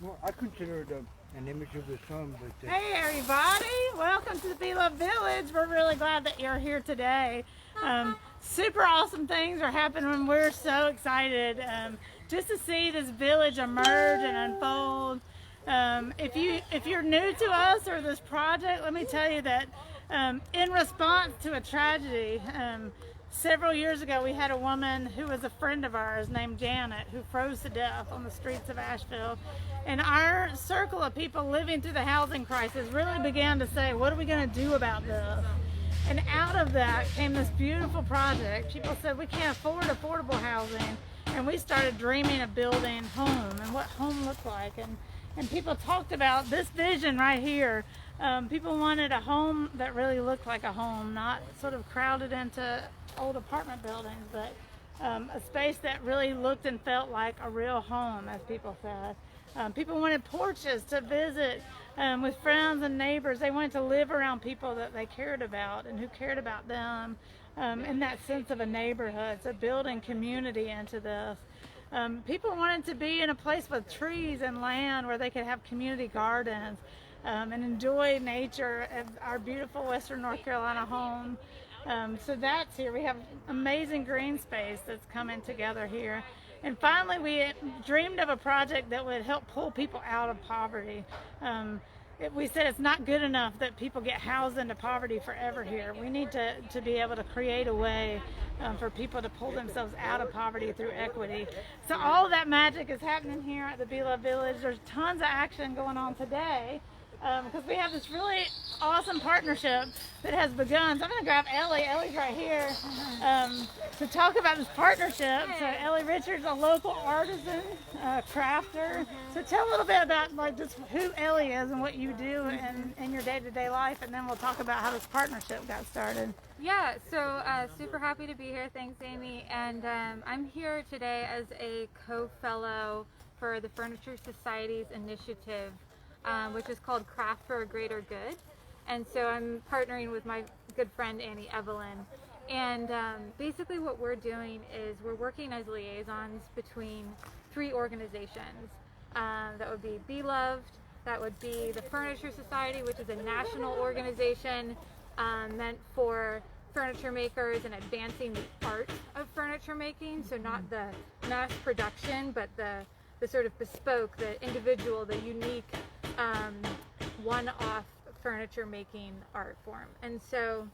Well, I consider it an image of the sun, but Hey everybody, welcome to the BeLoved Village. We're really glad that you're here today. Super awesome things are happening. We're so excited just to see this village emerge and unfold. If you're new to us or this project, let me tell you that in response to a tragedy, several years ago we had a woman who was a friend of ours named Janet who froze to death on the streets of Asheville. And our circle of people living through the housing crisis really began to say, what are we going to do about this? And out of that came this beautiful project. People said, we can't afford affordable housing. And we started dreaming of building home and what home looked like. And people talked about this vision right here. People wanted a home that really looked like a home, not sort of crowded into old apartment buildings, but a space that really looked and felt like a real home, as people said. People wanted porches to visit with friends and neighbors. They wanted to live around people that they cared about and who cared about them, in that sense of a neighborhood, so building community into this. People wanted to be in a place with trees and land where they could have community gardens and enjoy nature at our beautiful Western North Carolina home. So that's here. We have amazing green space that's coming together here. And finally, we dreamed of a project that would help pull people out of poverty. We said it's not good enough that people get housed into poverty forever here. We need to be able to create a way for people to pull themselves out of poverty through equity. So all of that magic is happening here at the BeLoved Village. There's tons of action going on today. Because we have this really awesome partnership that has begun. So I'm going to grab Ellie. Ellie's right here to talk about this partnership. So Ellie Richards, a local artisan, crafter. So tell a little bit about like just who Ellie is and what you do in your day-to-day life, and then we'll talk about how this partnership got started. Yeah, so super happy to be here. Thanks, Amy. And I'm here today as a co-fellow for the Furniture Society's initiative, which is called Craft for a Greater Good. And so I'm partnering with my good friend Annie Evelyn. And basically what we're doing is we're working as liaisons between three organizations. That would be BeLoved, that would be the Furniture Society, which is a national organization meant for furniture makers and advancing the art of furniture making. So not the mass production, but the sort of bespoke, the individual, the unique one-off furniture making art form. And so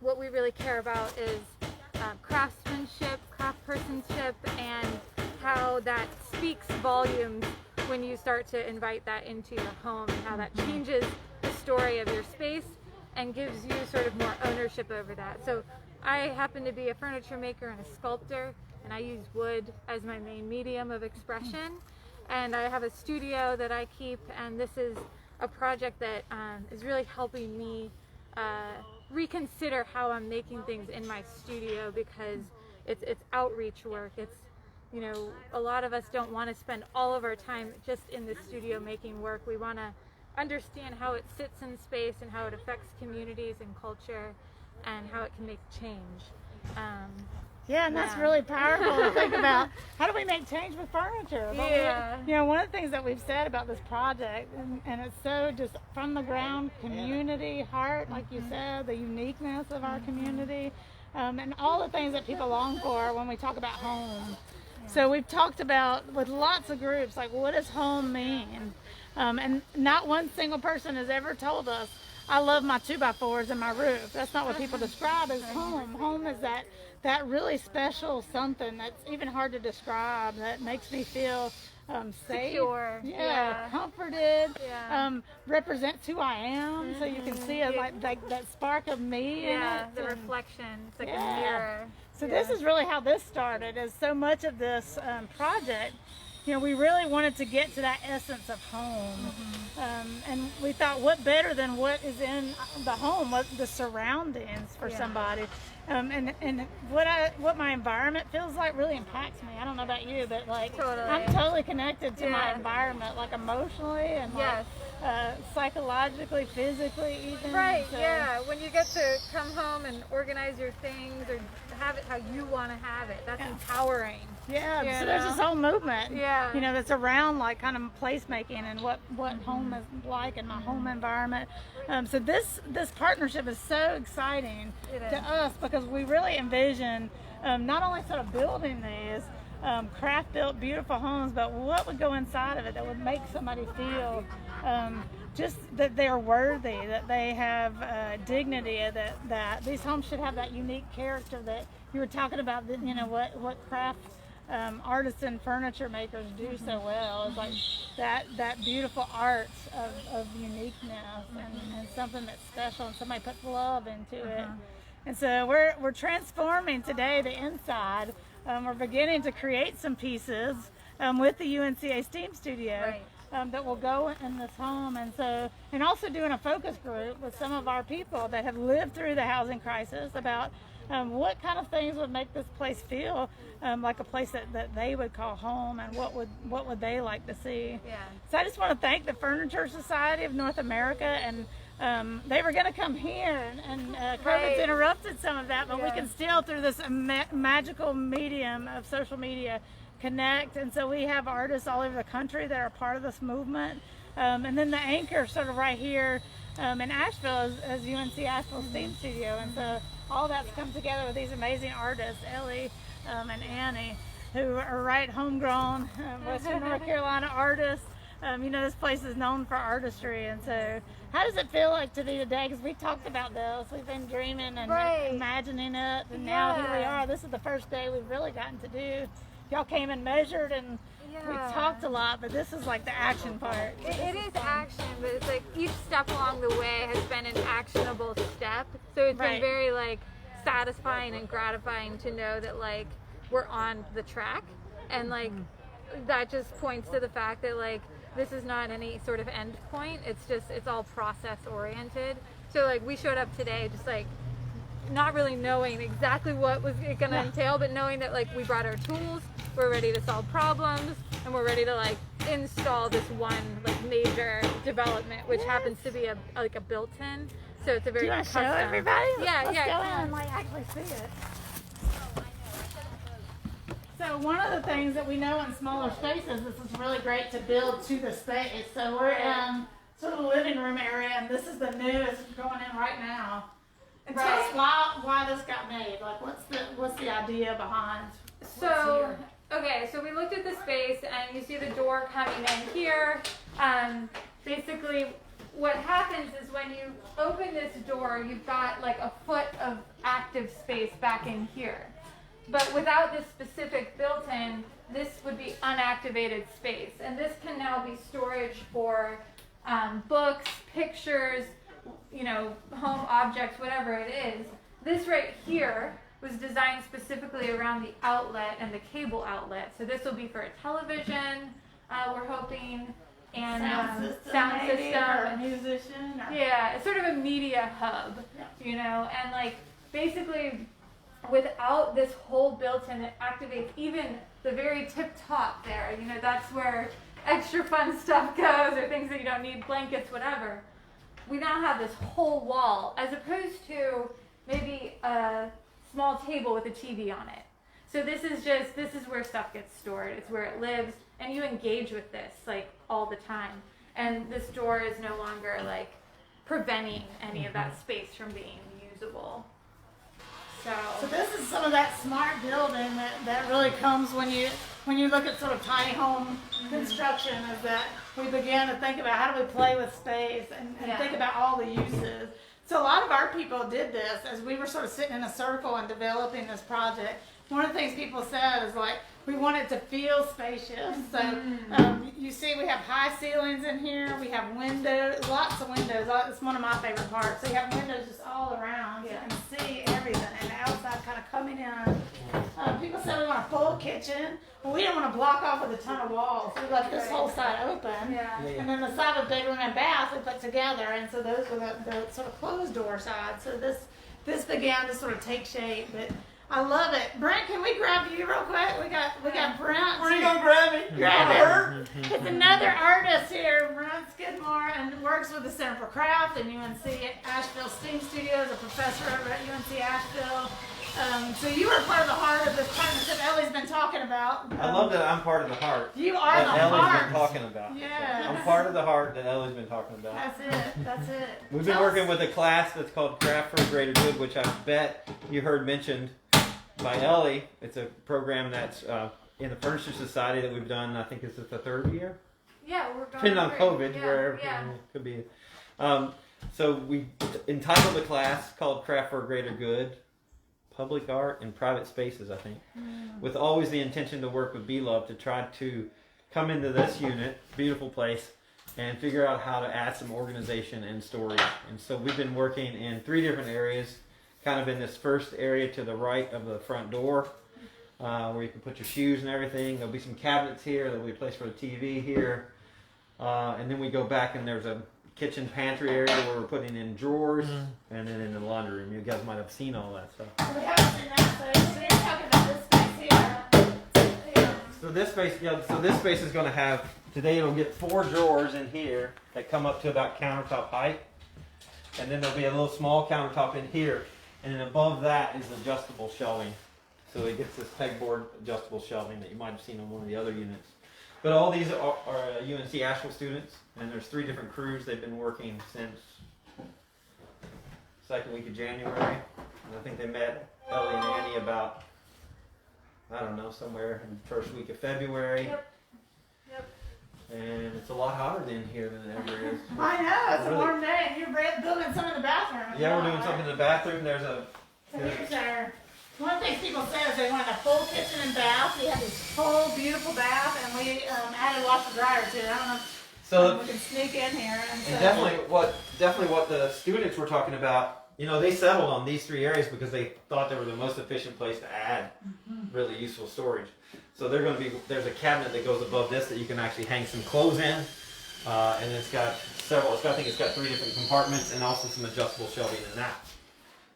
what we really care about is craftsmanship, craftspersonship, and how that speaks volumes when you start to invite that into your home, and how that changes the story of your space and gives you sort of more ownership over that. So I happen to be a furniture maker and a sculptor, and I use wood as my main medium of expression. And I have a studio that I keep, and this is a project that is really helping me reconsider how I'm making things in my studio, because it's outreach work. It's, you know, a lot of us don't want to spend all of our time just in the studio making work. We want to understand how it sits in space and how it affects communities and culture and how it can make change. Yeah, and that's really powerful to think about. How do we make change with furniture? Yeah. You know, one of the things that we've said about this project, and it's so just from the ground, community, heart, like you said, the uniqueness of our community, and all the things that people long for when we talk about home. So we've talked about with lots of groups, like what does home mean? And not one single person has ever told us, I love my 2x4s and my roof. That's not what people describe as home. Home is that really special something that's even hard to describe, that makes me feel safe, secure, comforted, represents who I am, so you can see it, like that spark of me in it. The reflection, it's like a mirror. So this is really how this started, is so much of this project, you know, we really wanted to get to that essence of home. And we thought, what better than what is in the home, what the surroundings for somebody. And what my environment feels like really impacts me. I don't know about you, but like I'm totally connected to my environment, like emotionally and like, psychologically, physically even. Right, so. yeah. When you get to come home and organize your things or have it how you want to have it. That's empowering. Yeah, You so there's know? this whole movement, Yeah. you know, that's around like kind of placemaking and what home is like in my home environment. So this partnership is so exciting to us because we really envision not only sort of building these craft-built beautiful homes, but what would go inside of it that would make somebody feel just that they're worthy, that they have dignity, that these homes should have that unique character that you were talking about, that, you know, what craft artists and furniture makers do so well is like that beautiful art of uniqueness and something that's special, and somebody puts love into it. And so we're transforming today the inside. We're beginning to create some pieces with the UNC Steam Studio that will go in this home, and also doing a focus group with some of our people that have lived through the housing crisis about what kind of things would make this place feel like a place that they would call home, and what would they like to see. Yeah. So I just want to thank the Furniture Society of North America, and they were going to come here, and COVID's interrupted some of that, but we can still, through this magical medium of social media, connect. And so we have artists all over the country that are part of this movement. And then the anchor sort of right here in Asheville is UNC Asheville Steam Studio. And so all that's come together with these amazing artists, Ellie and Annie, who are right homegrown Western North Carolina artists. You know, this place is known for artistry. And so how does it feel like to be today? Because we talked about this. We've been dreaming and imagining it. And now here we are. This is the first day we've really gotten to do. Y'all came and measured, and we talked a lot, but this is like the action part. It is action, but it's like each step along the way has been an actionable step. So it's been very like satisfying and gratifying to know that like we're on the track, and like that just points to the fact that like this is not any sort of end point. It's all process oriented. So like we showed up today just like not really knowing exactly what was it going to entail, but knowing that like we brought our tools, we're ready to solve problems, and we're ready to like install this one like major development, which happens to be a built-in. So it's a very Do you want to show everybody? Yeah, Let's go in and like actually see it. So one of the things that we know in smaller spaces, this is really great to build to the space. So we're in sort of the living room area, and this is the newest going in right now. And tell us why this got made. Like, what's the idea behind? So we looked at the space, and you see the door coming in here. Basically, what happens is when you open this door, you've got like a foot of active space back in here. But without this specific built-in, this would be unactivated space, and this can now be storage for books, pictures, you know, home objects, whatever it is. This right here was designed specifically around the outlet and the cable outlet. So this will be for a television, we're hoping, and sound system, or a musician. Or... Yeah, it's sort of a media hub, you know, and like basically without this whole built-in that activates even the very tip top there, you know, that's where extra fun stuff goes, or things that you don't need, blankets, whatever. We now have this whole wall, as opposed to maybe a small table with a TV on it. So this is where stuff gets stored. It's where it lives, and you engage with this like all the time. And this door is no longer like preventing any of that space from being usable. So this is some of that smart building that really comes when you look at sort of tiny home construction, is that we begin to think about how do we play with space and think about all the uses. So a lot of our people did this as we were sort of sitting in a circle and developing this project. One of the things people said is like, we want it to feel spacious. So you see we have high ceilings in here. We have windows, lots of windows. It's one of my favorite parts. So you have windows just all around. You can see everything, and the outside kind of coming in. People said we want a full kitchen. Well, we didn't want to block off with a ton of walls. So we left this whole side open. And then the side of the bedroom and bath we put together. And so those were the sort of closed door side. So this began to sort of take shape. But I love it. Brent, can we grab you real quick? We got Brent. Where are you gonna grab me? Grab him. It's another artist here, Brent Skidmore, and works with the Center for Craft and UNC Asheville Steam Studios, a professor over at UNC Asheville. So you are part of the heart of this partnership Ellie's been talking about. I love that I'm part of the heart. You are the that Ellie's heart. been talking about. Yeah. I'm part of the heart that Ellie's been talking about. That's it. That's it. We've been working with a class that's called Craft for Greater Good, which I bet you heard mentioned by Ellie. It's a program that's in the Furniture Society that we've done. I think this is the 3rd year. Yeah, we're going Depending on COVID, yeah, where yeah. it could be. So we entitled the class called Craft for Greater Good, Public Art in Private Spaces, I think, with always the intention to work with BeLoved to try to come into this unit, beautiful place, and figure out how to add some organization and storage. And so we've been working in 3 different areas, kind of in this first area to the right of the front door, where you can put your shoes and everything. There'll be some cabinets here. There'll be a place for the TV here. And then we go back and there's a kitchen pantry area where we're putting in drawers, and then in the laundry room. You guys might have seen all that stuff. So we haven't seen that, so you're talking about this space here. Yeah. So this space is going to have, today it'll get 4 drawers in here that come up to about countertop height. And then there'll be a little small countertop in here. And then above that is adjustable shelving. So it gets this pegboard adjustable shelving that you might have seen on one of the other units. But all these are UNC Asheville students, and there's 3 different crews. They've been working since 2nd week of January. And I think they met Ellie and Annie about, I don't know, somewhere in the 1st week of February. Yep. And it's a lot hotter in here than it ever is. I know, it's a Really? warm day, and you're building some in the bathroom. as Yeah, well, we're doing right? something in the bathroom. There's So here's our, one of the things people say is they want a full kitchen and bath. We have this full, beautiful bath, and we added washer dryer to it. I don't know if we can sneak in here. And so, definitely what the students were talking about. You know, they settled on these 3 areas because they thought they were the most efficient place to add really useful storage. So there's a cabinet that goes above this that you can actually hang some clothes in, and it's got several. I think it's got 3 different compartments and also some adjustable shelving in that.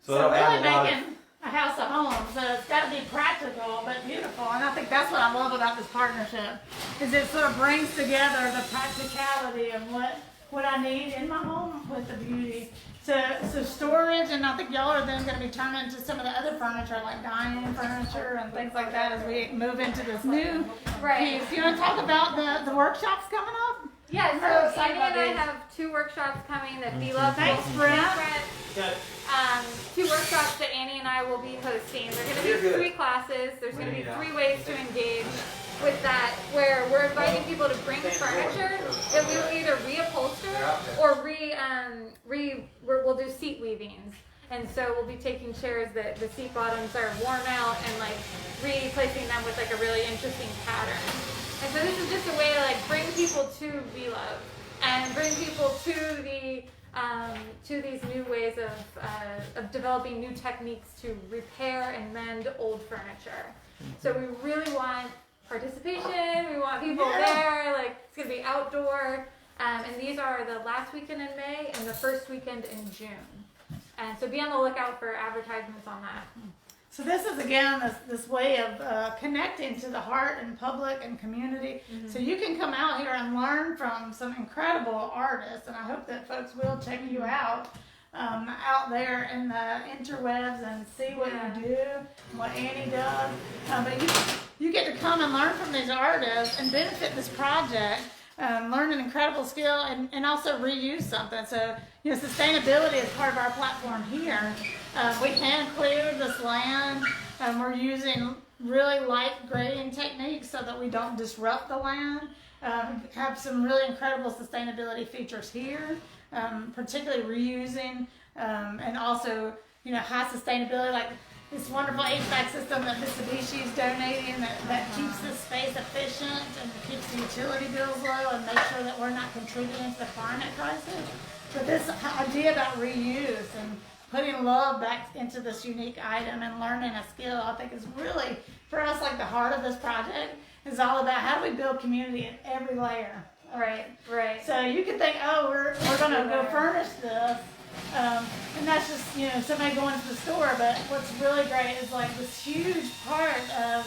So that'll really add a lot of. making a house a home, so it's got to be practical but beautiful, and I think that's what I love about this partnership, is it sort of brings together the practicality of what I need in my home with the beauty. So storage, and I think y'all are then going to be turning into some of the other furniture, like dining furniture and things like that, as we move into this new piece. You want to talk about the workshops coming up? Yeah, I'm so really excited Annie and I about have 2 workshops coming that BeLoved Thanks, will Brent. Good. 2 workshops that Annie and I will be hosting. They're going to be 3 classes. There's going to be 3 ways to engage with that, where we're inviting people to bring furniture that we will either reupholster or we'll do seat weavings. And so we'll be taking chairs that the seat bottoms are worn out and like replacing them with like a really interesting pattern. And so this is just a way to like bring people to BeLoved and bring people to these new ways of developing new techniques to repair and mend old furniture. So we really want participation. We want people there. Like it's gonna be outdoor. And these are the last weekend in May and the first weekend in June. And so be on the lookout for advertisements on that. So this is again this way of connecting to the heart and public and community. So you can come out here and learn from some incredible artists, and I hope that folks will check you out there in the interwebs and see what you do, and what Annie does. But you get to come and learn from these artists and benefit this project. Learn an incredible skill and also reuse something. So, you know, sustainability is part of our platform here. We hand cleared this land. We're using really light grading techniques so that we don't disrupt the land. Have some really incredible sustainability features here, particularly reusing and also, you know, high sustainability, like this wonderful HVAC system that Mitsubishi is donating that keeps this space efficient and keeps the utility bills low and makes sure that we're not contributing to the climate crisis. But this idea about reuse and putting love back into this unique item and learning a skill, I think is really, for us, like the heart of this project is all about how do we build community in every layer. Right. So you can think, oh, we're going to go furnish this. And that's just, you know, somebody going to the store, but what's really great is like this huge part of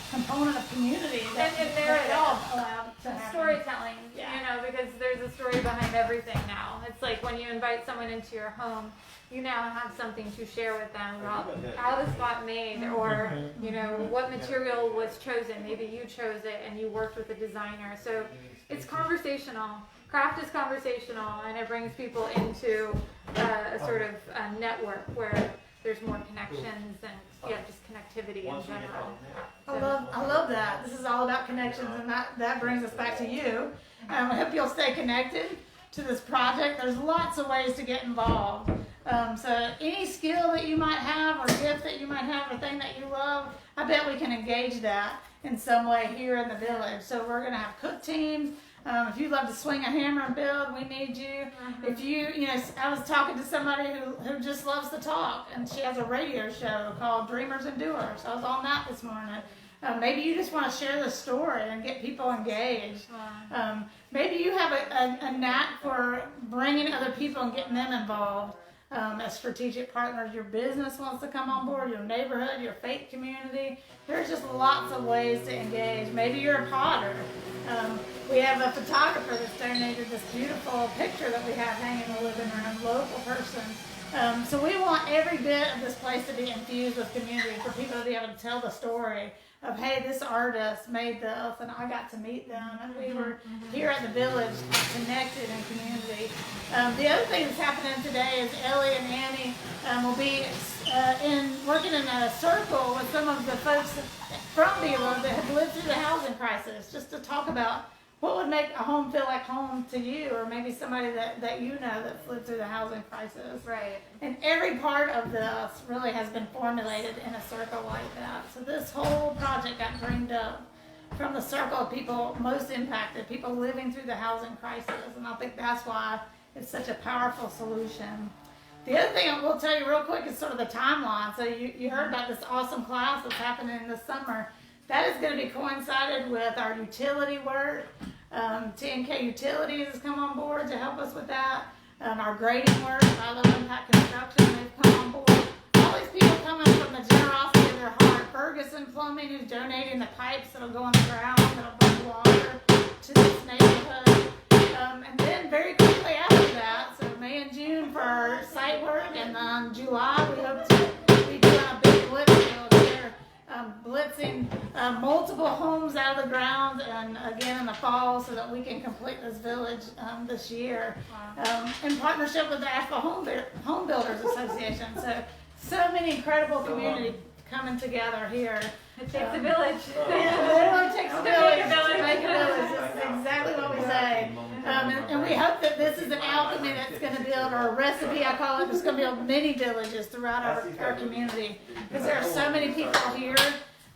component of community that there we all allowed to happen. storytelling, Yeah. you know, because there's a story behind everything now. It's like when you invite someone into your home, you now have something to share with them about how the spot made, or you know, what material was chosen. Maybe you chose it and you worked with a designer. So it's conversational. Craft is conversational, and it brings people into a sort of network where there's more connections and just connectivity in general. I love that. This is all about connections, and that brings us back to you. I hope you'll stay connected to this project. There's lots of ways to get involved. So any skill that you might have, or gift that you might have, or thing that you love, I bet we can engage that in some way here in the village. So we're going to have cook teams. If you love to swing a hammer and build, we need you. If you know, I was talking to somebody who just loves to talk, and she has a radio show called Dreamers and Doers. I was on that this morning. Maybe you just want to share the story and get people engaged. Maybe you have a knack for bringing other people and getting them involved as strategic partners. Your business wants to come on board, your neighborhood, your faith community. There's just lots of ways to engage. Maybe you're a potter. We have a photographer that's donated this beautiful picture that we have hanging in the living room, local person. So we want every bit of this place to be infused with community, for people to be able to tell the story of, hey, this artist made this, and I got to meet them, and we were here at the village connected in community. The other thing that's happening today is Ellie and Annie will be working in a circle with some of the folks from BeLoved that have lived through the housing crisis, just to talk about what would make a home feel like home to you, or maybe somebody that you know that's lived through the housing crisis. Right. And every part of this really has been formulated in a circle like that. So this whole project got dreamed up from the circle of people most impacted, people living through the housing crisis. And I think that's why it's such a powerful solution. The other thing I will tell you real quick is sort of the timeline. So you heard about this awesome class that's happening this summer. That is going to be coincided with our utility work. TNK Utilities has come on board to help us with that. Our grading work, by Low Impact Construction, they've come on board. All these people coming from the generosity of their heart. Burgess and Plumbing, who's donating the pipes that'll go on the ground, that'll bring water to this neighborhood. And then very quickly after that, so May and June for our site work, and then July we hope to be doing a big blitz field here, blitzing multiple homes out of the ground, and again in the fall, so that we can complete this village this year, in partnership with the Asheville Home Builders Association. So many incredible communities coming together here. It takes a village. It literally takes a village to make a village. That's exactly what we say. And we hope that this is an alchemy that's going to build, or a recipe, I call it, that's going to build many villages throughout our community. Because there are so many people here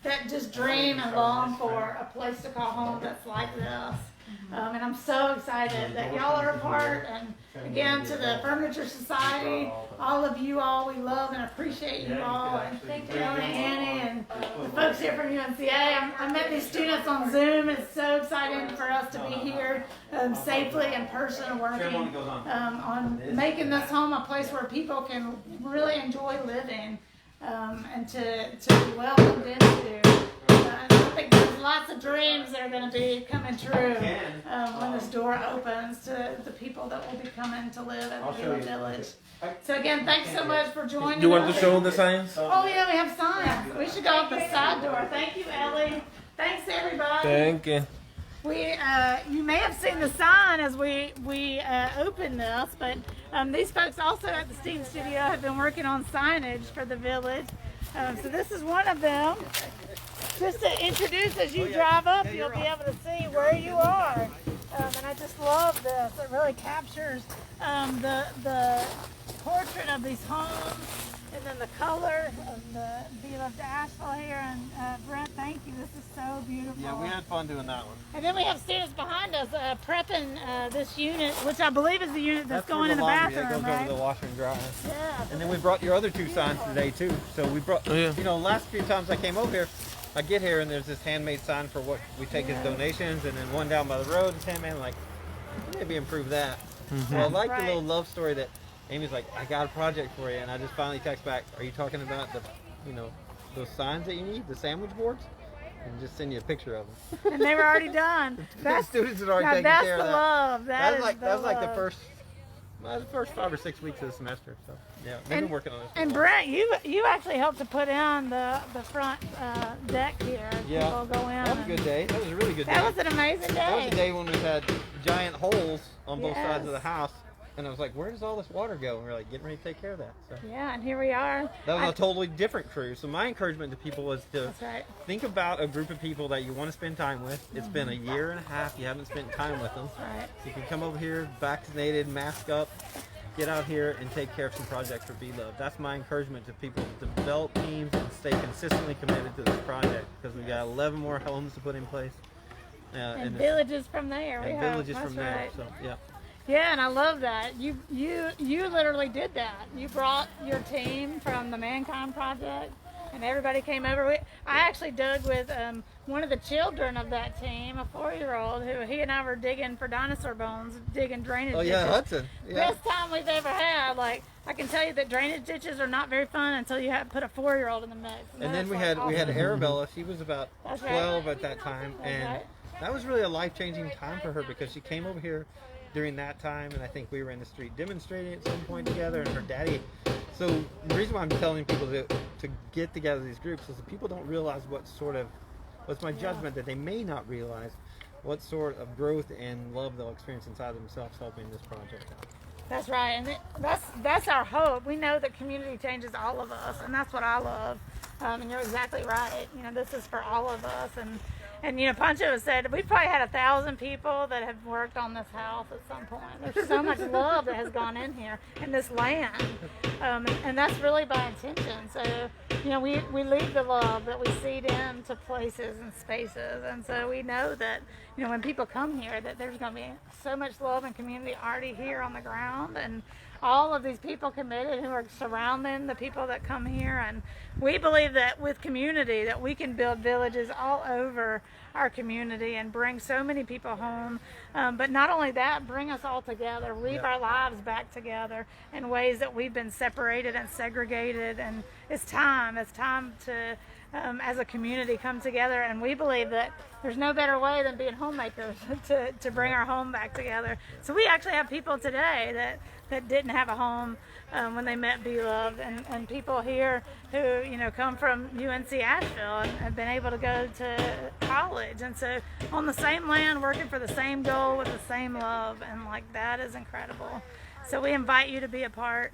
that just dream and long for a place to call home that's like this. And I'm so excited that y'all are a part. And again, to the Furniture Society, all of you all, we love and appreciate you all. And thank you, Ellie and Annie, and the folks here from UNCA. I met these students on Zoom. It's so exciting for us to be here safely in person, working on making this home a place where people can really enjoy living, and to be welcomed into. I think there's lots of dreams that are going to be coming true when this door opens to the people that will be coming to live at the BeLoved Village. So again, thanks so much for joining us. Do you want to show the signs? Oh yeah, we have signs. We should go out the side door. Thank you, Ellie. Thanks everybody. Thank you. You may have seen the sign as we opened this, but these folks also at the Steam Studio have been working on signage for the village. So this is one of them. Just to introduce, as you drive up, you'll be able to see where you are. And I just love this. It really captures the portrait of these homes, and then the color of the BeLoved Asheville here. And Brent, thank you. This is so beautiful. Yeah, we had fun doing that one. And then we have students behind us prepping this unit, which I believe is the unit that's going in the bathroom, It goes right? over the washer and dryer. Yeah. And then we brought your other two signs today too. So we brought, you know, last few times I came over here, I get here and there's this handmade sign for what we take as donations, and then one down by the road is handmade. Like, maybe improve that. So I like the little love story that Amy's like, I got a project for you, and I just finally text back, are you talking about the, you know, those signs that you need, the sandwich boards? And just send you a picture of them. And they were already done. The students had already taken that's care the of that. love. That is was like the first, the first 5 or 6 weeks of the semester. So yeah, we've been working on this. And Brent, you actually helped to put in the front deck here. Yeah, People go in. that was a good day. That was a really good day. That was an amazing day. That was a day when we had giant holes on both sides of the Yes. house. And I was like, where does all this water go? And we were like, getting ready to take care of that. So Yeah, and here we are. that was a totally different crew. So my encouragement to people was to That's right. think about a group of people that you want to spend time with. It's been a year and a half you haven't spent time with them. Right. So you can come over here, vaccinated, mask up, get out here and take care of some projects for BeLoved. That's my encouragement to people to develop teams and stay consistently committed to this project because we got 11 more homes to put in place. And villages from there. And villages from there. Right. So yeah. Yeah, and I love that. You literally did that. You brought your team from the Mankind Project, and everybody came over. I actually dug with one of the children of that team, a 4-year-old, who he and I were digging for dinosaur bones, digging drainage Oh yeah, ditches. Hudson. Yeah. Best time we've ever had. Like, I can tell you that drainage ditches are not very fun until you have put a 4-year-old in the mix. And then that's, we like, had awesome. Arabella. She was about That's right. 12 at that time, That's and right. that was really a life-changing time for her because she came over here during that time, and I think we were in the street demonstrating at some point together, and her daddy. So the reason why I'm telling people to get together these groups is that people don't realize what's my judgment that they may not realize what sort of growth and love they'll experience inside themselves helping this project out. That's right, and that's our hope. We know that community changes all of us, and that's what I love. And you're exactly right. You know, this is for all of us, and you know, Pancho has said we've probably had 1,000 people that have worked on this house at some point. There's so much love that has gone in here in this land, and that's really by intention. So you know, we leave the love that we seed into places and spaces, and so we know that you know when people come here that there's going to be so much love and community already here on the ground, and all of these people committed who are surrounding the people that come here. And we believe that with community that we can build villages all over our community and bring so many people home, but not only that, bring us all together, weave our lives back together in ways that we've been separated and segregated. And it's time to as a community come together, and we believe that there's no better way than being homemakers to bring our home back together. So we actually have people today that didn't have a home when they met BeLoved, and people here who you know come from UNC Asheville and have been able to go to college, and so on the same land working for the same goal with the same love, and like that is incredible. So we invite you to be a part.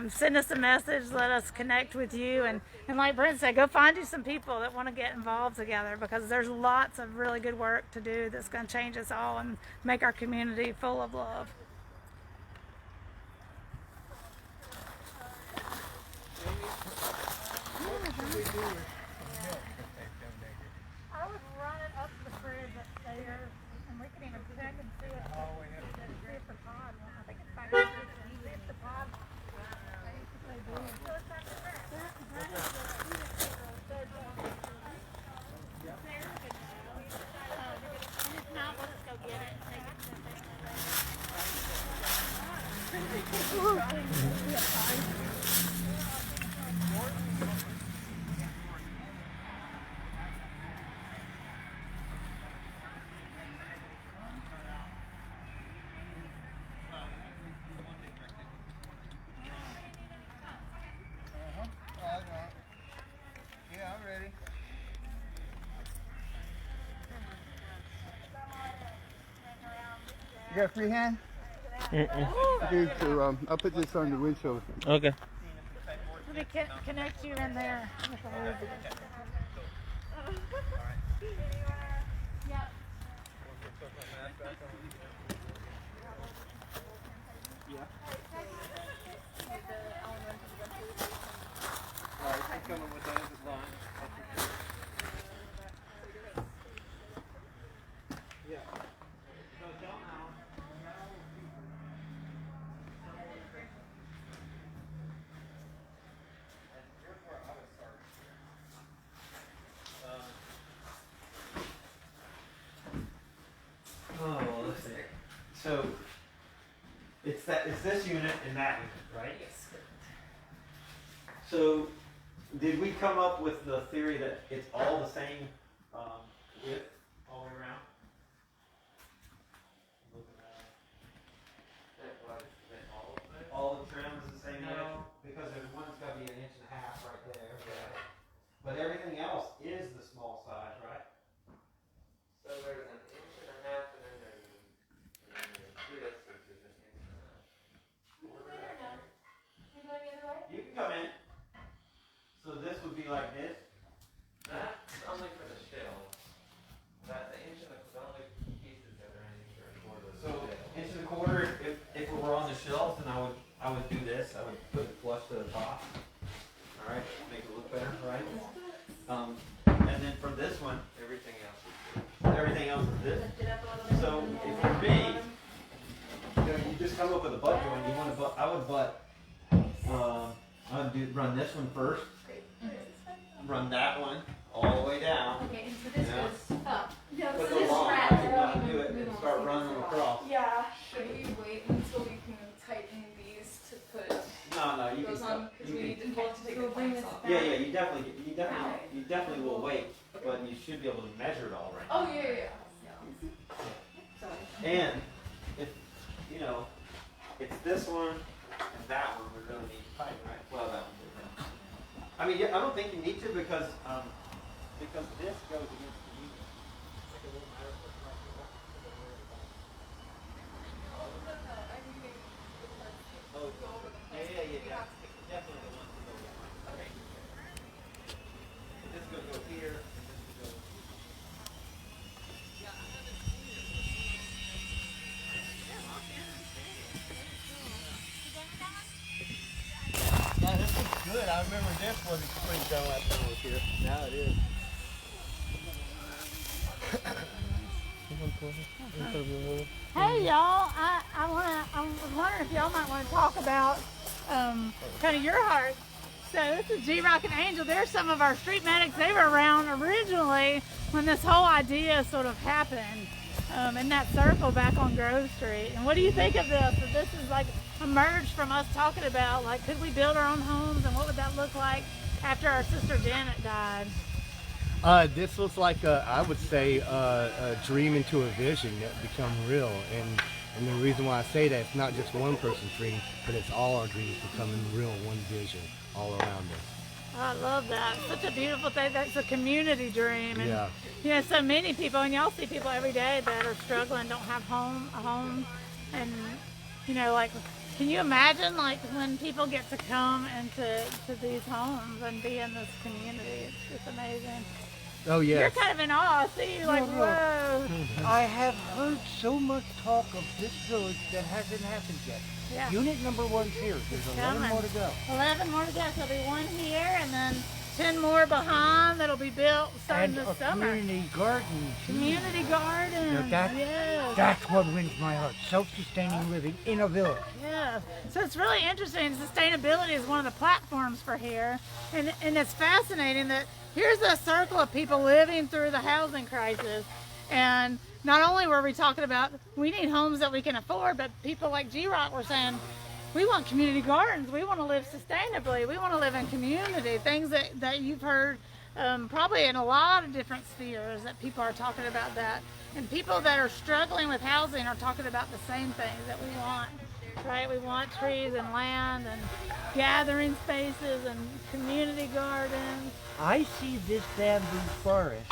Send us a message, let us connect with you, and like Brent said, go find you some people that want to get involved together, because there's lots of really good work to do that's going to change us all and make our community full of love. I was running up the bridge upstairs, and we can even check and see if the pod. I think it's back there. See if the pod. If not, we'll just go get it. Yeah, I'm ready. You got a free hand? Okay, so I'll put this on the windshield. Okay. Let me connect you in there with the lid. Yeah. Oh, let's see. So it's this unit and that unit, right? Yes. So did we come up with the theory that it's all the same width all the way around? Looking at that was all come up with a butt joint, you want to butt. I would butt. I would run this one first. Run that one all the way down. Okay, and so this goes up. Put the long, I do it and start running them across. Yeah. Should we wait until we can tighten these to put No, you can those on? stop. Because we need to take the planks off. Yeah, you definitely will wait, but you should be able to measure it all right. Oh yeah. And if it's this one and that one, we really need to tighten, right? Well, that one. I mean, I don't think you need to because this goes against the unit. Oh, yeah. Definitely the ones that go over. Okay. This is going to go here, and this is going to go. Yeah, this looks good. I remember this wasn't spring done last time I was here. Now it is. Hey y'all, I was wondering if y'all might want to talk about kind of your heart. So this is Grock Angel. They're some of our street medics. They were around originally when this whole idea sort of happened in that circle back on Grove Street. And what do you think of this? That this is like emerged from us talking about like could we build our own homes and what would that look like after our sister Janet died? This looks like I would say a dream into a vision that become real, and the reason why I say that it's not just one person's dream, but it's all our dreams becoming real, one vision all around us. I love that. Such a beautiful thing. That's a community dream. And, Yeah. you know, so many people, and y'all see people every day that are struggling, don't have a home, and you know, like, can you imagine like when people get to come into these homes and be in this community? It's just amazing. Oh yes. You're kind of in awe. I see you like, whoa. I have heard so much talk of this village that hasn't happened yet. Yeah. Unit number 1's here. There's 11 coming. more to go. 11 more to go. So there'll be one here and then 10 more behind that'll be built starting And this a summer. community garden. too. Community garden. Now that- Yes. That's what wins my heart. Self-sustaining living in a village. Yeah, so it's really interesting. Sustainability is one of the platforms for here, and it's fascinating that here's a circle of people living through the housing crisis, and not only were we talking about we need homes that we can afford, but people like Grock were saying we want community gardens, we want to live sustainably, we want to live in community, things that you've heard probably in a lot of different spheres that people are talking about that, and people that are struggling with housing are talking about the same things that we want. Right, we want trees and land and gathering spaces and community gardens. I see this bamboo forest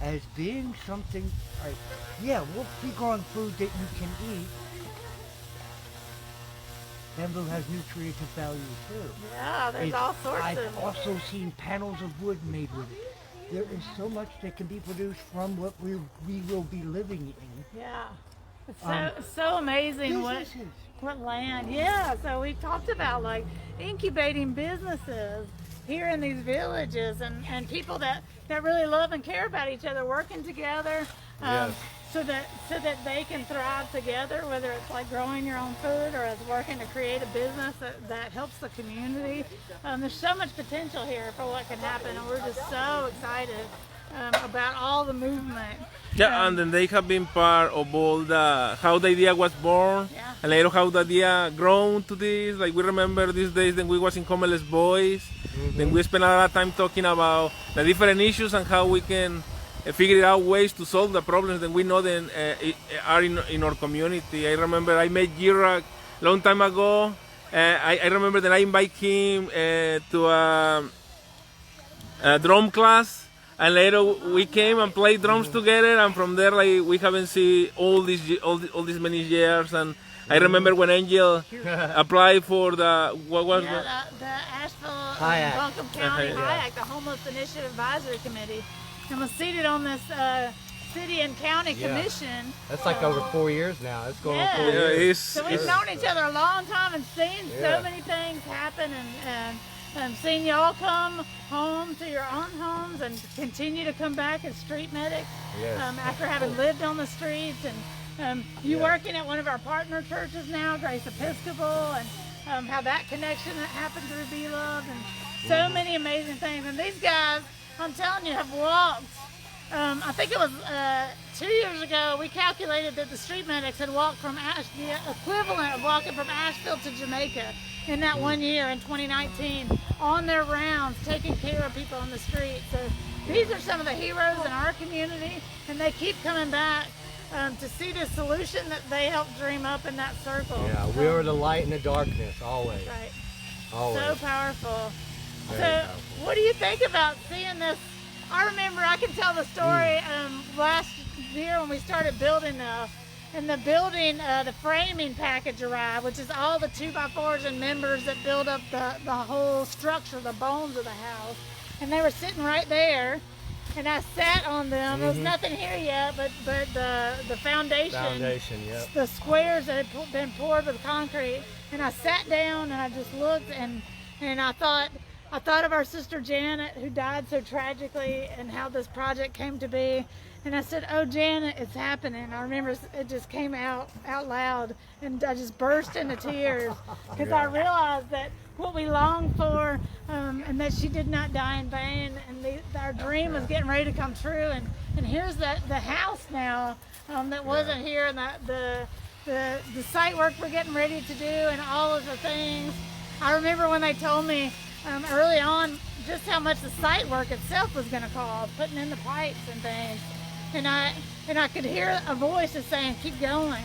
as being something like, yeah, we'll be growing food that you can eat. Bamboo has nutritive value too. Yeah, there's all sorts I've of. also seen panels of wood made with it. There is so much that can be produced from what we will be living in. Yeah, it's so amazing Businesses. what land. Yeah, so we talked about like incubating businesses here in these villages and people that really love and care about each other working together. Yes. So that they can thrive together, whether it's like growing your own food or it's working to create a business that helps the community. There's so much potential here for what can happen, and we're just so excited about all the movement. Yeah, and then they have been part of all the how the idea was born, Yeah. and later how the idea grown to this. Like we remember these days when we was in Homeless Boys, then we spent a lot of time talking about the different issues and how we can figure out ways to solve the problems that we know then are in our community. I remember I met Grock a long time ago. I remember that I invited him to a drum class, and later we came and played drums together. And from there, like we haven't seen all these many years. And I remember when Angel applied for the what was Yeah, the Asheville HIAC. Buncombe County Yeah. HIAC, the Homeless Initiative Advisory Committee, and was seated on this city and county commission. That's like over 4 years now. It's going on 4 Yeah. years. So we've known each other a long time and seen Yeah. so many things happen and seen y'all come home to your own homes and continue to come back as street medics Yes. after having lived on the streets You working at one of our partner churches now, Grace Episcopal, and how that connection that happened through BeLoved, and so many amazing things. And these guys, I'm telling you, have walked. I think it was 2 years ago, we calculated that the street medics had walked from the equivalent of walking from Asheville to Jamaica in that 1 year in 2019, on their rounds, taking care of people on the street. So these are some of the heroes in our community, and they keep coming back to see the solution that they helped dream up in that circle. Yeah, we are the light in the darkness, always. Right. Always. So powerful. Very So powerful. what do you think about seeing this? I remember, I can tell the story last year when we started building this. In the building, the framing package arrived, which is all the 2x4s and members that build up the whole structure, the bones of the house. And they were sitting right there, and I sat on them. There was nothing here yet, but the foundation, Yep. the squares that had been poured with concrete. And I sat down and I just looked, and I thought of our sister Janet, who died so tragically, and how this project came to be. And I said, "Oh, Janet, it's happening." I remember it just came out loud, and I just burst into tears because I realized that what we longed for, and that she did not die in vain, and our dream was getting ready to come true. And here's the house now that wasn't here, and the site work we're getting ready to do, and all of the things. I remember when they told me early on just how much the site work itself was going to cost, putting in the pipes and things. And I could hear a voice that's saying, "Keep going.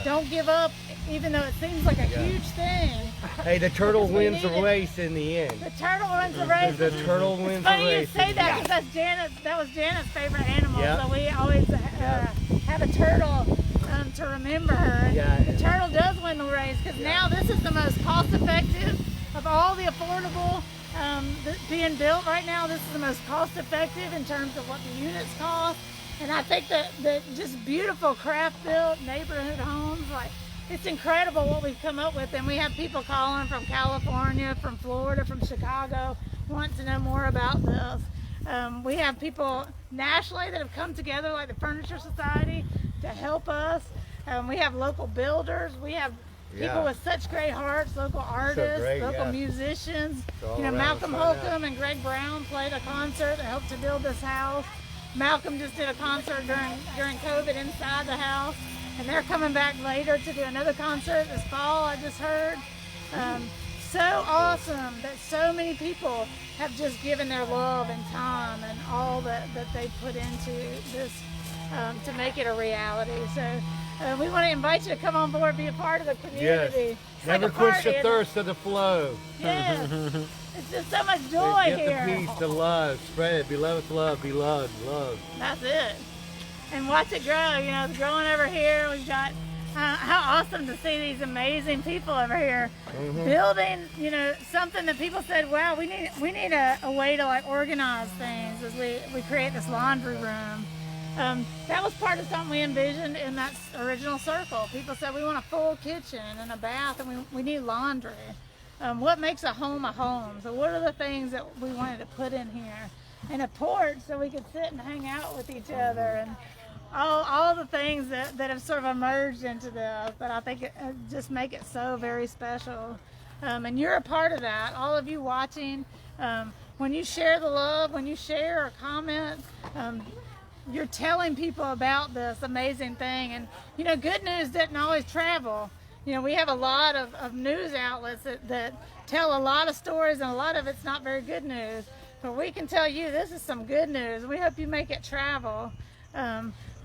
Don't give up, even though it seems like a huge thing." Hey, the turtle wins the race in the end. The turtle wins the race. The turtle wins the Funny you race. say that, because that was Janet's favorite animal. Yeah. So we always have a turtle to remember her. And the turtle does win the race, because now this is the most cost-effective of all the affordable being built right now. This is the most cost-effective in terms of what the units cost. And I think that just beautiful craft-built neighborhood homes, like, it's incredible what we've come up with. And we have people calling from California, from Florida, from Chicago, want to know more about this. We have people nationally that have come together, like the Furniture Society, to help us. We have local builders. We have people with such great hearts, local artists, local musicians. You know, Malcolm Holcomb and Greg Brown played a concert that helped to build this house. Malcolm just did a concert during COVID inside the house, and they're coming back later to do another concert this fall, I just heard. So awesome that so many people have just given their love and time and all that they put into this to make it a reality. So we want to invite you to come on board, be a part of the community. It's Never like a quench the party, thirst of the flow. Yes. It's just so much joy Get here. the peace, the love, spread it. Beloved love, beloved love. That's it. And watch it grow. You know, it's growing over here. We've got how awesome to see these amazing people over here building. You know, something that people said, "Wow, we need a way to like organize things as we create this laundry room." That was part of something we envisioned in that original circle. People said we want a full kitchen and a bath, and we need laundry. What makes a home a home? So what are the things that we wanted to put in here? And a porch so we could sit and hang out with each other, and all the things that have sort of emerged into this that I think it just make it so very special. And you're a part of that, all of you watching. When you share the love, when you share or comment, you're telling people about this amazing thing. And you know, good news doesn't always travel. You know, we have a lot of news outlets that tell a lot of stories, and a lot of it's not very good news. But we can tell you this is some good news. We hope you make it travel.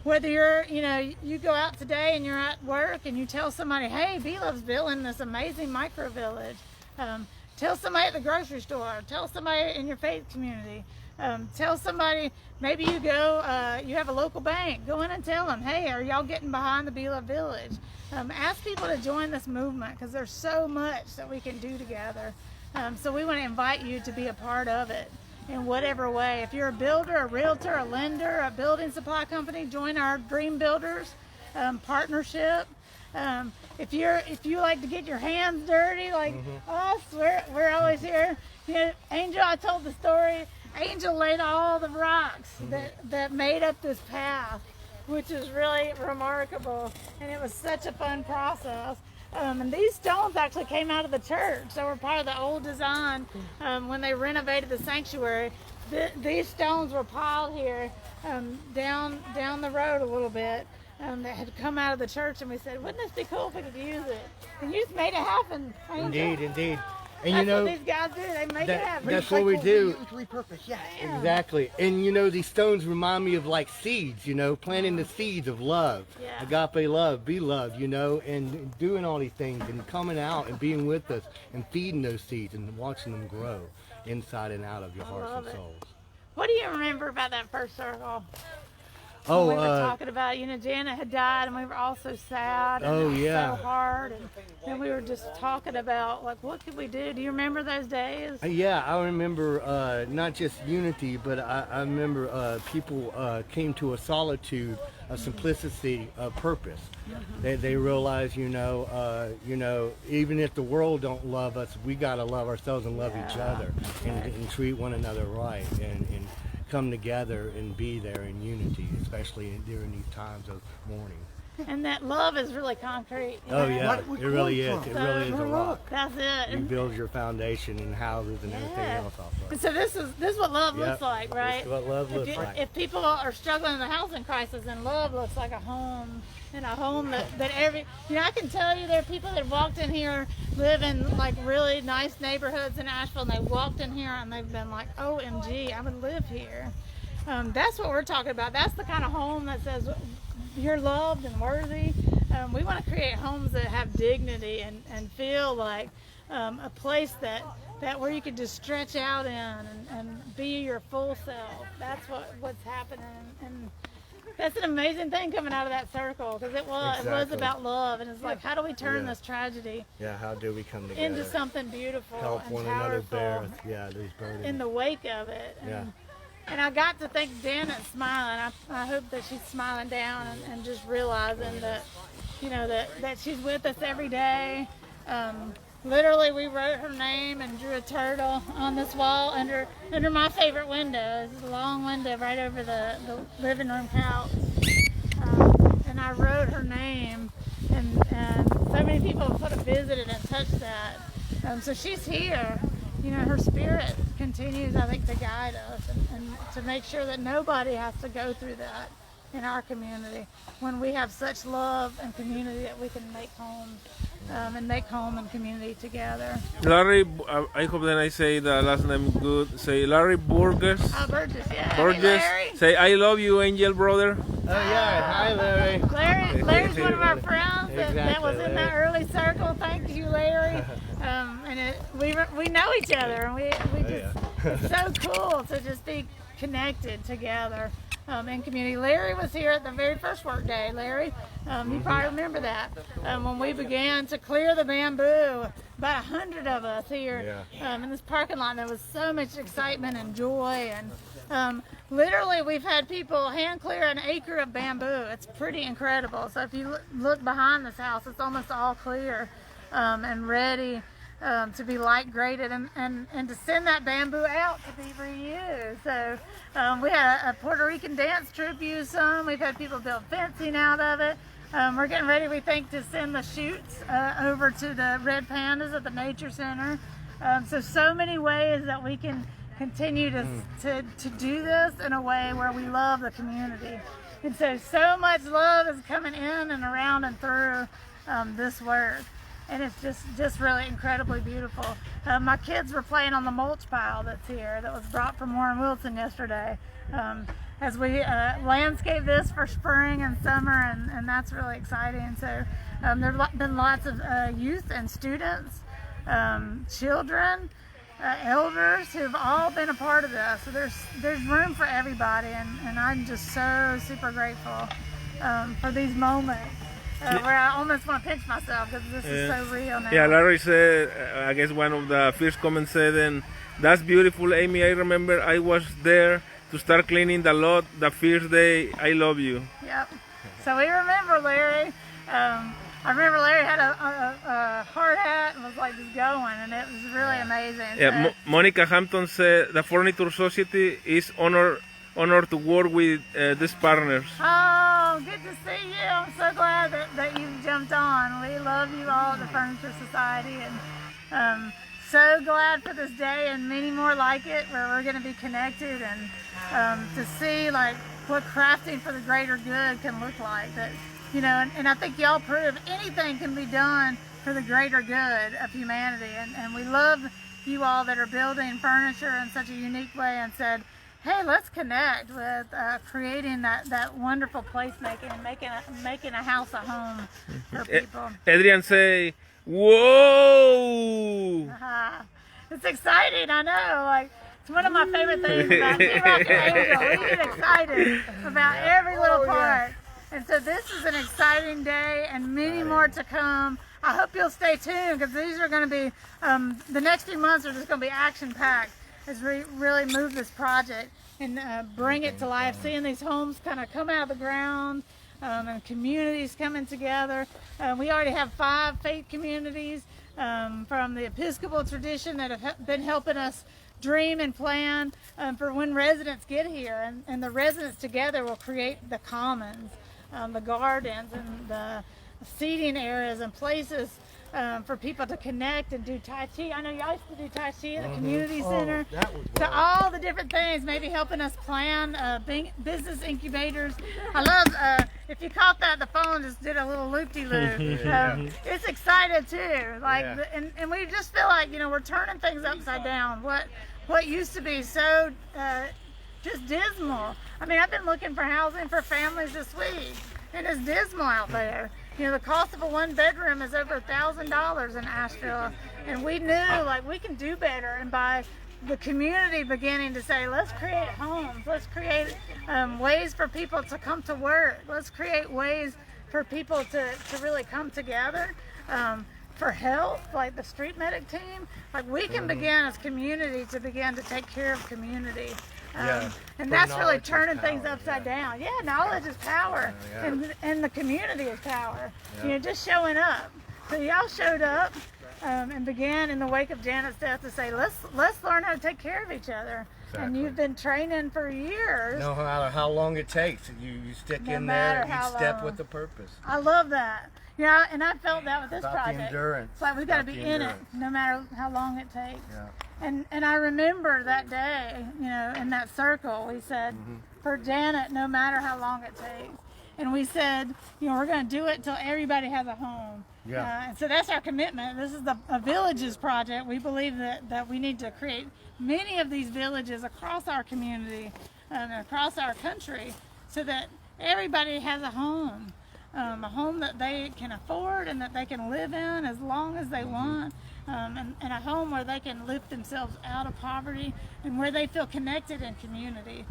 Whether you go out today and you're at work and you tell somebody, "Hey, BeLoved's building this amazing micro village." Tell somebody at the grocery store. Tell somebody in your faith community. Tell somebody, maybe you have a local bank. Go in and tell them, "Hey, are y'all getting behind the BeLoved Village?" Ask people to join this movement, because there's so much that we can do together. So we want to invite you to be a part of it in whatever way. If you're a builder, a realtor, a lender, a building supply company, join our Dream Builders partnership. If you like to get your hands dirty like us, we're always here. You know, Angel, I told the story. Angel laid all the rocks that made up this path which is really remarkable. And it was such a fun process. And these stones actually came out of the church. They were part of the old design when they renovated the sanctuary. These stones were piled here down the road a little bit that had come out of the church, and we said, wouldn't this be cool if we could use it? And you just made it happen, Angel. Indeed. And That's you know, what these guys do. They make it happen. that's what we do. Repurpose, yeah. Exactly. And you know, these stones remind me of like seeds, you know, planting the seeds of love, agape love, be loved, you know, and doing all these things and coming out and being with us and feeding those seeds and watching them grow inside and out of your hearts and souls. What do you remember about that first circle? Oh, we were talking about, you know, Janet had died, and we were all so sad. And it was so hard. And then we were just talking about, like, what could we do? Do you remember those days? Yeah, I remember not just unity, but I remember people came to a solitude, a simplicity, a purpose. They realize, you know, even if the world don't love us, we got to love ourselves and love each other and treat one another right and come together and be there in unity, especially during these times of mourning. And that love is really concrete. Oh yeah, it really is. It really is a rock. That's it. You build your foundation and houses and everything else off of. And so this is what love looks like, right? This is what love looks like. If people are struggling in the housing crisis, then love looks like a home. And a home that every, you know, I can tell you there are people that walked in here, live in like really nice neighborhoods in Asheville, and they walked in here and they've been like, OMG, I would live here. That's what we're talking about. That's the kind of home that says you're loved and worthy. We want to create homes that have dignity and feel like a place that where you can just stretch out in and be your full self. That's what's happening. And that's an amazing thing coming out of that circle, because it was about love, and it's like, how do we turn this tragedy how do we come together into something beautiful help and one powerful another bear these burdens in the wake of it? And I got to think Janet's smiling. I hope that she's smiling down and just realizing that, you know, that she's with us every day. Literally, we wrote her name and drew a turtle on this wall under my favorite window. It's a long window right over the living room couch. And I wrote her name, and so many people sort of visited and touched that. So she's here. You know, her spirit continues, I think, to guide us and to make sure that nobody has to go through that in our community when we have such love and community that we can make homes. And make home and community together. Larry, I hope that I say the last name good. Say Larry Burgess. Oh, Burgess, yeah. Burgess. Hey, say I love you, Angel brother. Oh yeah, hi Larry. Larry's one of our friends that was in that early circle. Thank you, Larry. And we know each other, and we just it's so cool to just be connected together. In community. Larry was here at the very first work day. Larry, you probably remember that. When we began to clear the bamboo, about 100 of us here in this parking lot. There was so much excitement and joy, and literally we've had people hand clear an acre of bamboo. It's pretty incredible. So if you look behind this house, it's almost all clear and ready to be light graded and to send that bamboo out to be reused. So we had a Puerto Rican dance troupe use some. We've had people build fencing out of it. We're getting ready, we think, to send the chutes over to the red pandas at the nature center. So many ways that we can continue to do this in a way where we love the community. And so much love is coming in and around and through this work. And it's just really incredibly beautiful. My kids were playing on the mulch pile that's here that was brought from Warren Wilson yesterday. As we landscape this for spring and summer, and that's really exciting. So there's been lots of youth and students, children, elders who've all been a part of this. So there's room for everybody, and I'm just so super grateful for these moments. Where I almost want to pinch myself because this is so real now. Yeah, Larry said, I guess one of the first comments said, and that's beautiful, Amy. I remember I was there to start cleaning the lot the first day. I love you. Yep. So we remember Larry. I remember Larry had a hard hat and was like just going, and it was really amazing. Yeah, Monica Hampton said the Furniture Society is honored honor to work with these partners. Oh, good to see you. I'm so glad that you've jumped on. We love you all at the Furniture Society, and so glad for this day and many more like it where we're going to be connected, and to see like what crafting for the greater good can look like. That, you know, and I think y'all prove anything can be done for the greater good of humanity, and we love you all that are building furniture in such a unique way and said, hey, let's connect with creating that wonderful placemaking and making a house a home for people. Adrian say, whoa! It's exciting, I know. Like, it's one of my favorite things about Grock Angel. We get excited about every little part. And so this is an exciting day and many more to come. I hope you'll stay tuned because these are going to be, the next few months are just going to be action-packed as we really move this project and bring it to life, seeing these homes kind of come out of the ground and communities coming together. We already have 5 faith communities from the Episcopal tradition that have been helping us dream and plan for when residents get here, and the residents together will create the commons, the gardens, and the seating areas and places for people to connect and do Tai Chi. I know y'all used to do Tai Chi at the community center. So all the different things, maybe helping us plan business incubators. I love, if you caught that, the phone just did a little loop-de-loop. It's excited too. Like, and we just feel like, you know, we're turning things upside down. What used to be so just dismal. I mean, I've been looking for housing for families this week, and it's dismal out there. You know, the cost of a 1-bedroom is over $1,000 in Asheville, and we knew like we can do better. And by the community beginning to say, let's create homes, let's create ways for people to come to work, let's create ways for people to really come together. For health, like the street medic team, like we can begin as community to begin to take care of community. And that's really turning things upside down. Yeah, knowledge is power, and the community is power. You know, just showing up. So y'all showed up and began in the wake of Janet's death to say, let's learn how to take care of each other. Exactly. And you've been training for years. No matter how long it takes, you stick in there and you step with a purpose. I love that. Yeah, and I felt that with this project. The endurance. It's like we've got to be in it, no matter how long it takes. Yeah. And I remember that day, you know, in that circle, we said, for Janet, no matter how long it takes. And we said, you know, we're going to do it until everybody has a home. Yeah. And so that's our commitment. This is a villages project. We believe that we need to create many of these villages across our community and across our country so that everybody has a home that they can afford and that they can live in as long as they want, and a home where they can lift themselves out of poverty and where they feel connected in community.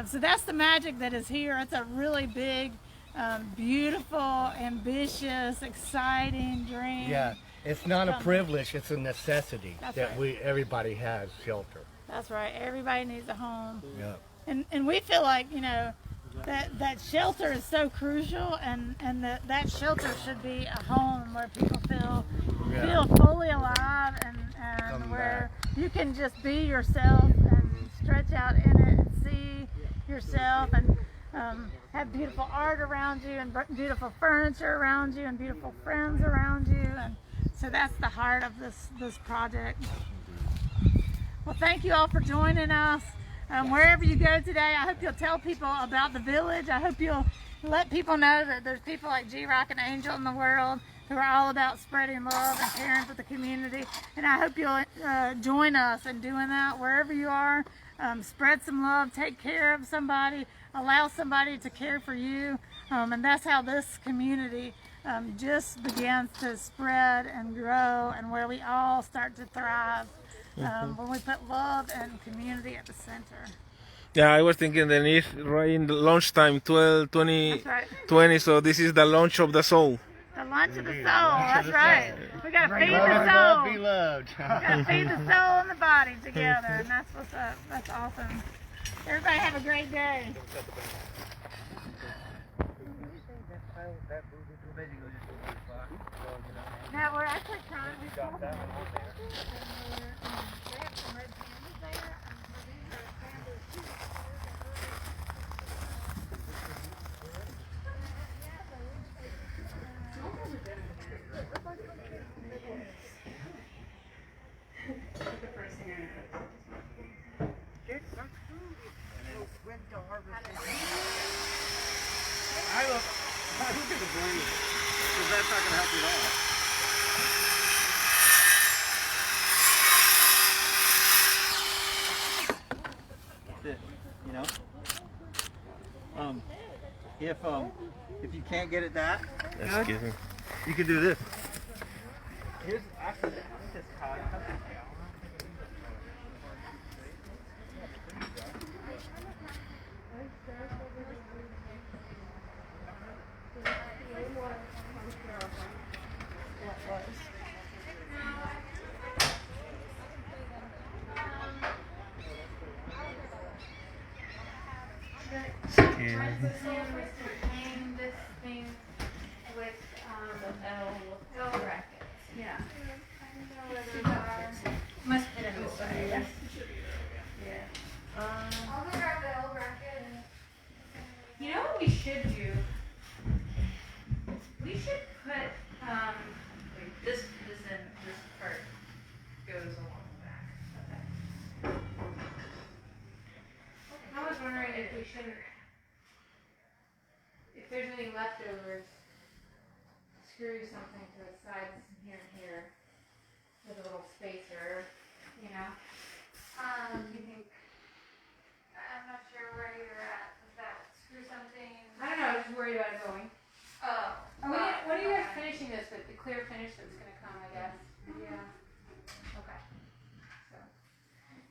So that's the magic that is here. It's a really big, beautiful, ambitious, exciting dream. Yeah, it's not a privilege, it's a necessity. That's that right. Everybody has shelter. That's right, everybody needs a home. Yeah. And we feel like, you know, that shelter is so crucial, and that shelter should be a home where people feel fully alive and where you can just be yourself and stretch out in it and see yourself and have beautiful art around you and beautiful furniture around you and beautiful friends around you. And so that's the heart of this project. Well, thank you all for joining us. Wherever you go today, I hope you'll tell people about the village. I hope you'll let people know that there's people like Grock Angel in the world who are all about spreading love and caring for the community. And I hope you'll join us in doing that wherever you are. Spread some love, take care of somebody, allow somebody to care for you. And that's how this community just begins to spread and grow, and where we all start to thrive. When we put love and community at the center. Yeah, I was thinking the need right in the lunchtime, 12, 20, right. 20, so this is the lunch of the soul. The lunch of the soul, that's right. We got to feed the soul. Be loved. We got to feed the soul and the body together, and that's what's up. That's awesome. Everybody have a great day. Now we're actually trying to got that one there. They have some red pandas there, and these are pandas too. not going to help you at all. You know, if you can't get it that good, you can do this. Here's actually this card. This thing with L brackets. Yeah. Must fit in this way. Yeah. I'll go grab the L bracket. You know what we should do? We should put this part goes along the back. Okay. I was wondering if we should. If there's any leftovers, screw something to the sides here and here with a little spacer, you know. You think? I'm not sure where you're at with that. Screw something. I don't know. I was just worried about it going. Oh. What are you guys finishing this with? The clear finish that's gonna come, I guess. Yeah. Okay. So.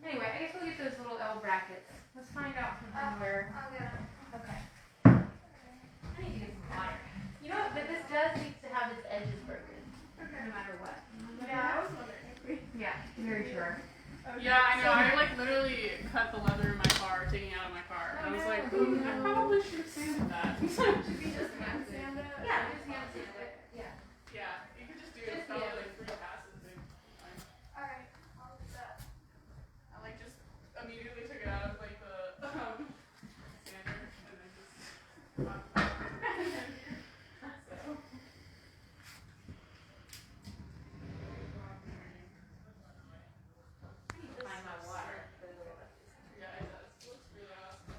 Anyway, I guess we'll get those little L brackets. Let's find out from somewhere. I'll get them. Okay. I need to get some water. You know what? But this does need to have its edges broken. Okay. No matter what. Yeah, I was wondering if we. Yeah, very sure. Okay. Yeah, I know. I like literally cut the leather in my car, taking it out of my car. And I was like, ooh, I probably should have sanded that. Should we just hand sand it? Yeah, just hand sand it. Yeah. Yeah, you could just do it. It's probably like 3 passes. Alright, I'll do that. I like just immediately took it out of like the sander and then just so. Find my water. Yeah, it does. Looks really awesome.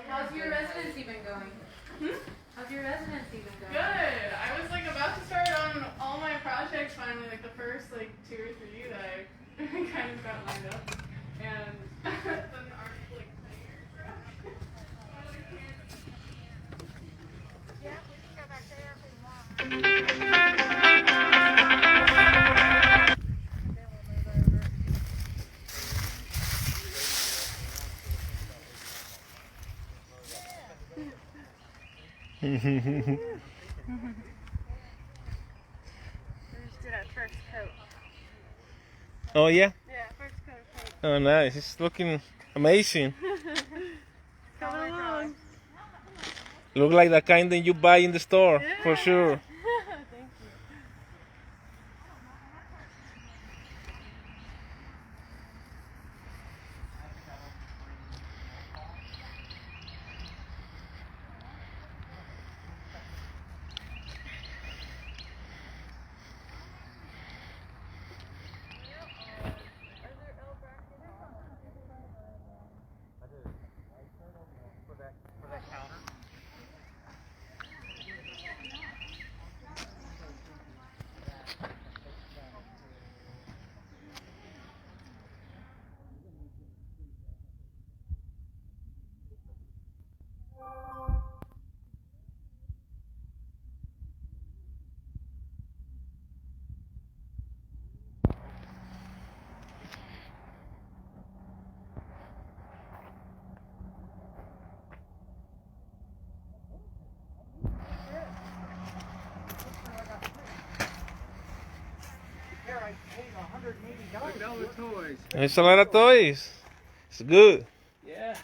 How's your residency been going? How's your residency been going? Good. I was like about to start on all my projects finally, like the first like 2 or 3 that I kind of got lined up, and then aren't like Yeah, we can go back there if we want. We just did our first coat. Oh yeah? Yeah, first coat of paint. Oh nice. It's looking amazing. Coming along. Look like the kind that you buy in the store, for sure. Thank you. Look at all the toys. There's a lot of toys. It's good. Yeah.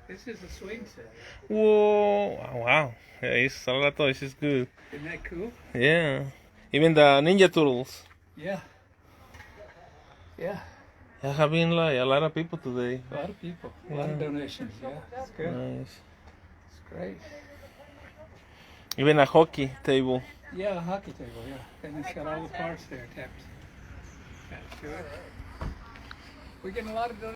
This is a swing set. Whoa. Wow. Yeah, it's a lot of toys. It's good. Isn't that cool? Yeah. Even the Ninja Turtles. Yeah. Yeah. There have been like a lot of people today. A lot of people. A lot of donations. Yeah. That's good. Nice. It's great. Even a hockey table. Yeah, a hockey table, yeah. And it's got all the parts there attached to it. We're getting a lot of donations.